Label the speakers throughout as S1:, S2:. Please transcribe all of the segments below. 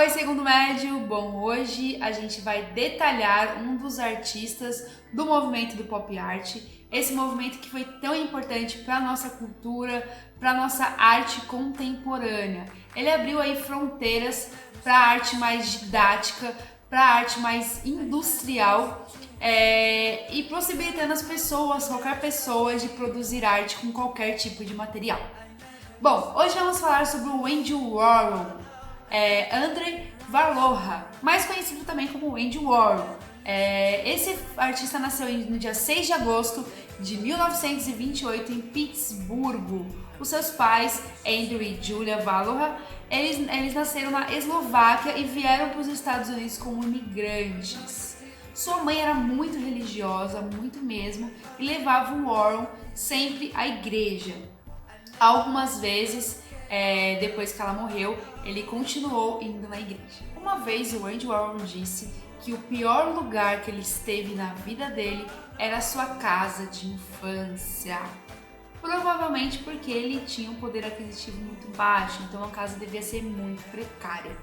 S1: Oi, segundo médio! Bom, hoje a gente vai detalhar um dos artistas do movimento do pop art, esse movimento que foi tão importante para a nossa cultura, para a nossa arte contemporânea. Ele abriu aí fronteiras para a arte mais didática, para a arte mais industrial e possibilitando as pessoas, qualquer pessoa, de produzir arte com qualquer tipo de material. Bom, hoje vamos falar sobre o Andy Warhol, Andrei Varloha, mais conhecido também como Andy Warhol. Esse artista nasceu no dia 6 de agosto de 1928 em Pittsburgho. Os seus pais, Andrew e Julia Varloha, eles nasceram na Eslováquia e vieram para os Estados Unidos como imigrantes. Sua mãe era muito religiosa, muito mesmo, e levava o Warhol sempre à igreja. Algumas vezes, depois que ela morreu, ele continuou indo na igreja. Uma vez o Andy Warhol disse que o pior lugar que ele esteve na vida dele era a sua casa de infância. Provavelmente porque ele tinha um poder aquisitivo muito baixo, então a casa devia ser muito precária.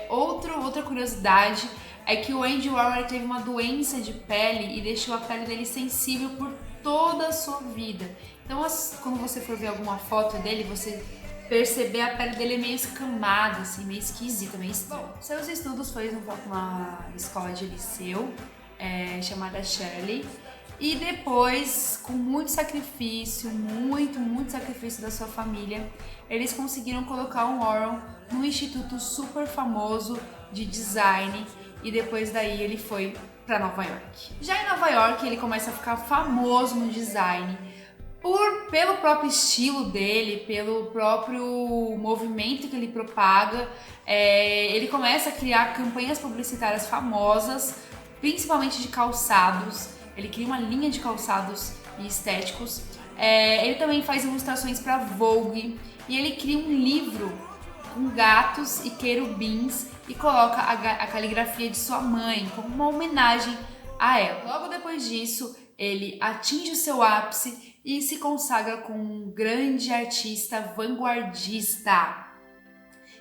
S1: Outra curiosidade é que o Andy Warhol teve uma doença de pele e deixou a pele dele sensível por toda a sua vida. Então, quando você for ver alguma foto dele, você perceber a pele dele é meio escamada, assim, meio esquisita, meio estranha. Seus estudos foi numa escola de liceu chamada Shirley. E depois, com muito sacrifício, muito sacrifício da sua família, eles conseguiram colocar o Warhol num instituto super famoso de design, e depois daí ele foi para Nova York. Já em Nova York, ele começa a ficar famoso no design pelo próprio estilo dele, pelo próprio movimento que ele propaga. Ele começa a criar campanhas publicitárias famosas, principalmente de calçados. Ele cria uma linha de calçados e estéticos. Ele também faz ilustrações para Vogue e ele cria um livro com gatos e querubins e coloca a caligrafia de sua mãe como uma homenagem a ela. Logo depois disso, ele atinge o seu ápice e se consagra como um grande artista vanguardista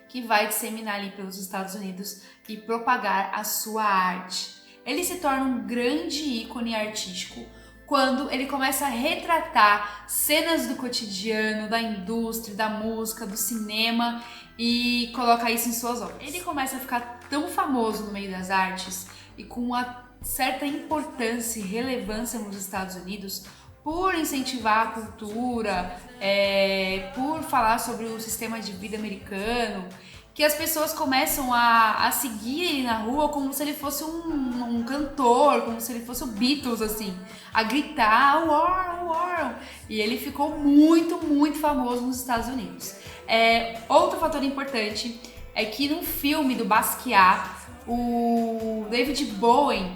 S1: que vai disseminar ali pelos Estados Unidos e propagar a sua arte. Ele se torna um grande ícone artístico quando ele começa a retratar cenas do cotidiano, da indústria, da música, do cinema e coloca isso em suas obras. Ele começa a ficar tão famoso no meio das artes e com uma certa importância e relevância nos Estados Unidos por incentivar a cultura, por falar sobre o sistema de vida americano, que as pessoas começam a seguir ele na rua como se ele fosse um cantor, como se ele fosse o Beatles, assim, a gritar Warhol, Warhol. E ele ficou muito famoso nos Estados Unidos. Outro fator importante é que no filme do Basquiat, o David Bowie,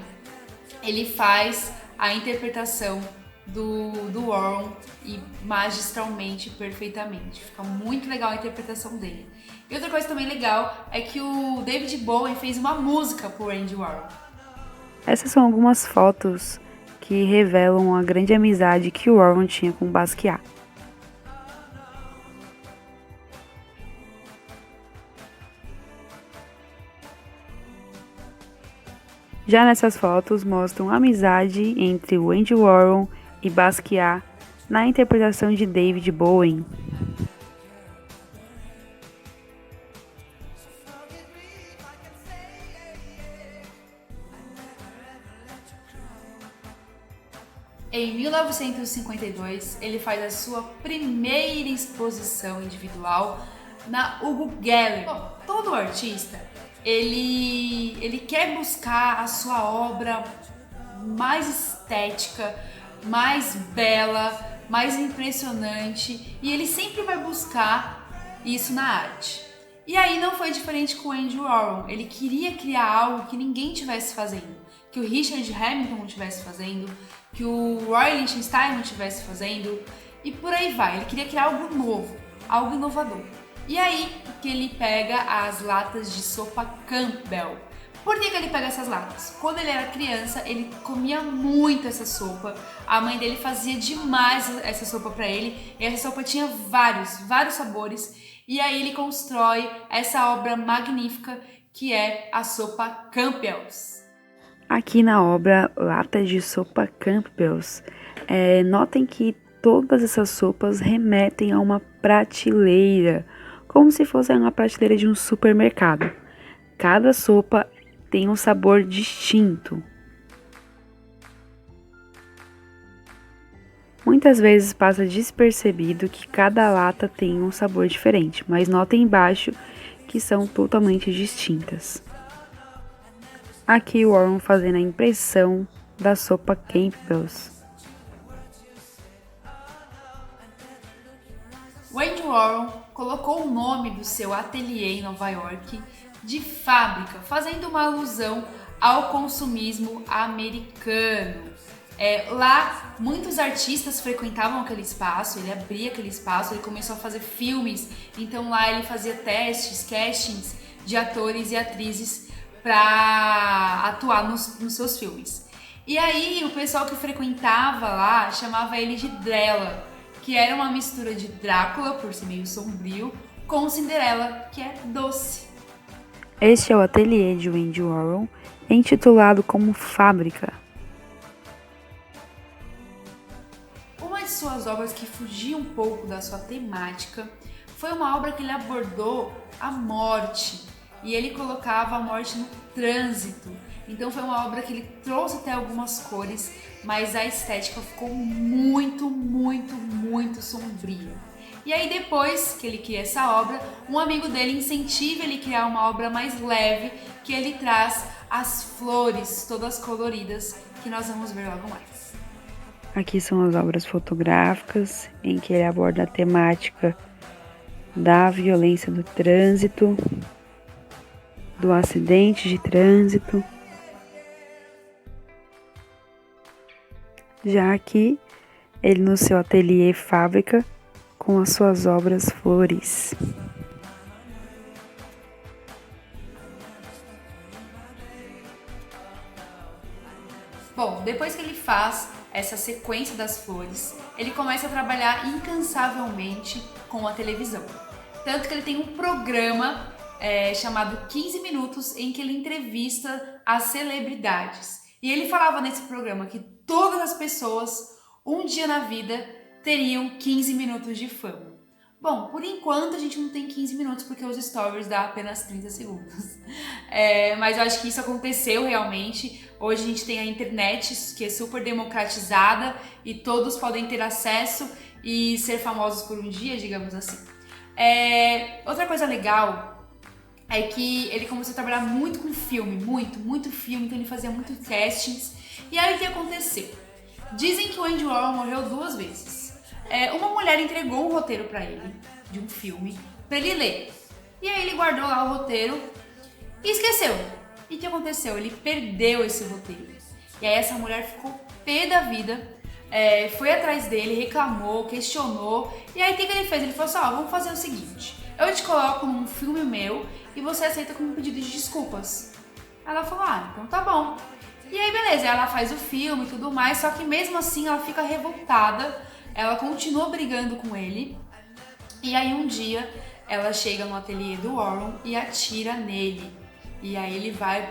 S1: ele faz a interpretação do Warhol e magistralmente, perfeitamente. Fica muito legal a interpretação dele. E outra coisa também legal é que o David Bowie fez uma música pro Andy Warhol.
S2: Essas são algumas fotos que revelam a grande amizade que o Warhol tinha com Basquiat. Já nessas fotos mostram a amizade entre o Andy Warhol e Basquiat na interpretação de David Bowie.
S1: Em 1952, ele faz a sua primeira exposição individual na Hugo Gallery. Bom, todo artista, ele quer buscar a sua obra mais estética, mais bela, mais impressionante, e ele sempre vai buscar isso na arte. E aí não foi diferente com o Andy Warhol. Ele queria criar algo que ninguém estivesse fazendo, que o Richard Hamilton não estivesse fazendo, que o Roy Lichtenstein não estivesse fazendo, e por aí vai. Ele queria criar algo novo, algo inovador. E aí que ele pega as latas de sopa Campbell. Por que ele pega essas latas? Quando ele era criança, ele comia muito essa sopa. A mãe dele fazia demais essa sopa pra ele. E essa sopa tinha vários sabores. E aí ele constrói essa obra magnífica que é a sopa Campbell's.
S2: Aqui na obra Latas de Sopa Campbell's, notem que todas essas sopas remetem a uma prateleira, como se fosse uma prateleira de um supermercado. Cada sopa tem um sabor distinto. Muitas vezes passa despercebido que cada lata tem um sabor diferente, mas notem embaixo que são totalmente distintas. Aqui o Warren fazendo a impressão da sopa Campbell's.
S1: O Andy Warhol colocou o nome do seu ateliê em Nova York de fábrica, fazendo uma alusão ao consumismo americano. Lá, muitos artistas frequentavam aquele espaço, ele abria aquele espaço, ele começou a fazer filmes, então lá ele fazia testes, castings de atores e atrizes para atuar nos seus filmes. E aí o pessoal que frequentava lá chamava ele de Drella, que era uma mistura de Drácula, por ser meio sombrio, com Cinderela, que é doce.
S2: Este é o ateliê de Andy Warhol, intitulado como Fábrica.
S1: Uma de suas obras que fugia um pouco da sua temática foi uma obra que ele abordou a morte, e ele colocava a morte no trânsito. Então foi uma obra que ele trouxe até algumas cores, mas a estética ficou muito, muito, muito sombria. E aí depois que ele cria essa obra, um amigo dele incentiva ele a criar uma obra mais leve, que ele traz as flores todas coloridas, que nós vamos ver logo mais.
S2: Aqui são as obras fotográficas, em que ele aborda a temática da violência do trânsito, do acidente de trânsito. Já aqui, ele no seu ateliê fábrica, com as suas obras flores.
S1: Bom, depois que ele faz essa sequência das flores, ele começa a trabalhar incansavelmente com a televisão. Tanto que ele tem um programa chamado 15 Minutos, em que ele entrevista as celebridades. E ele falava nesse programa que todas as pessoas, um dia na vida, teriam 15 minutos de fama. Bom, por enquanto a gente não tem 15 minutos, porque os stories dá apenas 30 segundos. Mas eu acho que isso aconteceu realmente. Hoje a gente tem a internet, que é super democratizada, e todos podem ter acesso e ser famosos por um dia, digamos assim. Outra coisa legal é que ele começou a trabalhar muito com filme, muito filme, então ele fazia muito castings. E aí o que aconteceu? Dizem que o Andy Warhol morreu 2 vezes. Uma mulher entregou um roteiro pra ele, de um filme, pra ele ler. E aí ele guardou lá o roteiro e esqueceu. E o que aconteceu? Ele perdeu esse roteiro. E aí essa mulher ficou pé da vida, foi atrás dele, reclamou, questionou. E aí o que ele fez? Ele falou assim, vamos fazer o seguinte, eu te coloco num filme meu e você aceita como um pedido de desculpas. Ela falou, então tá bom. E aí beleza, ela faz o filme e tudo mais, só que mesmo assim ela fica revoltada, ela continua brigando com ele. E aí um dia ela chega no ateliê do Warhol e atira nele. E aí ele vai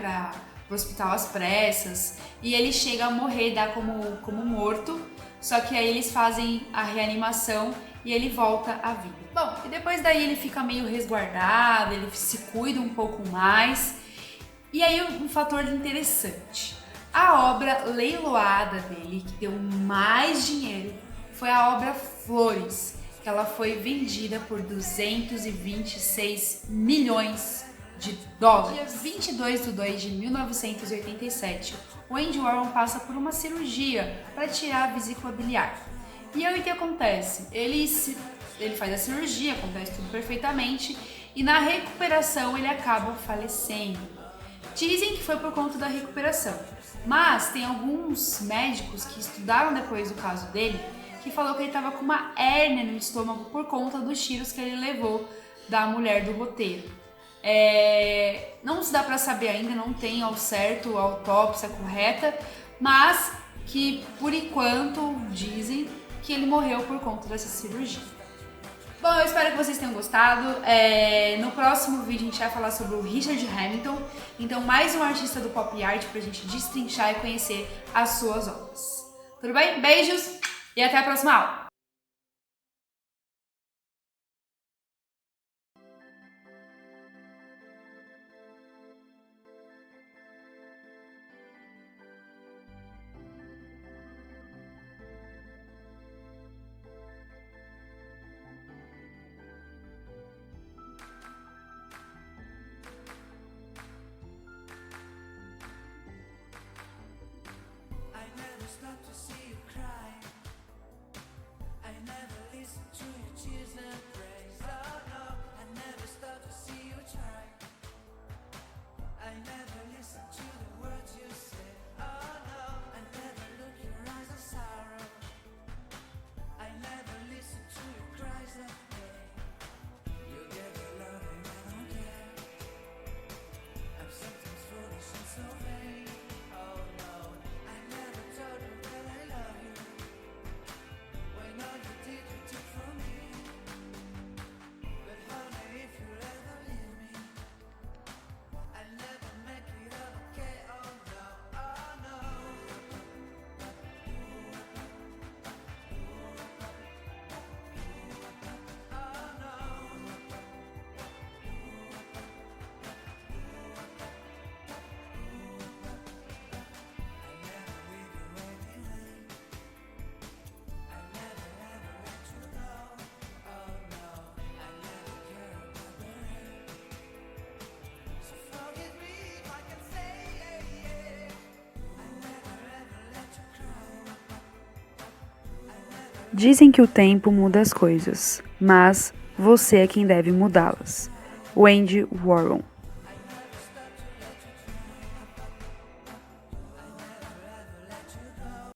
S1: pro hospital às pressas e ele chega a morrer, dá como morto, só que aí eles fazem a reanimação e ele volta à vida. Bom, e depois daí ele fica meio resguardado, ele se cuida um pouco mais. E aí um fator interessante, a obra leiloada dele, que deu mais dinheiro, foi a obra Flores, que ela foi vendida por 226 milhões de dólares. Dia 22 de 2 de 1987, o Andy Warhol passa por uma cirurgia para tirar a vesícula biliar. E aí o que acontece? Ele faz a cirurgia, acontece tudo perfeitamente, e na recuperação ele acaba falecendo. Dizem que foi por conta da recuperação, mas tem alguns médicos que estudaram depois do caso dele, que falou que ele estava com uma hérnia no estômago por conta dos tiros que ele levou da mulher do roteiro. Não se dá para saber ainda, não tem ao certo a autópsia correta, mas que por enquanto dizem que ele morreu por conta dessa cirurgia. Bom, eu espero que vocês tenham gostado. No próximo vídeo a gente vai falar sobre o Richard Hamilton. Então, mais um artista do pop art pra gente destrinchar e conhecer as suas obras. Tudo bem? Beijos e até a próxima aula!
S3: Stop to see you cry. I never listen to your tears and praise. Oh no, I never stop to see you try. I never listen to the words you say. Oh no, I never look your eyes of sorrow. I never listen to your cries of pain. You get the loving, I don't care. I'm sometimes foolish and so vain. Oh no, I never told you that I love you. When all you did, you took from me. But honey, if you'll ever leave me, I'll never make it up, okay? Oh no, oh no. Oh no. I never leave you waiting. I never ever let you go. Oh no, I never care about the rain. So forgive me if I can say I never ever let you cry.
S2: Dizem que o tempo muda as coisas, mas você é quem deve mudá-las. Wendy Warren.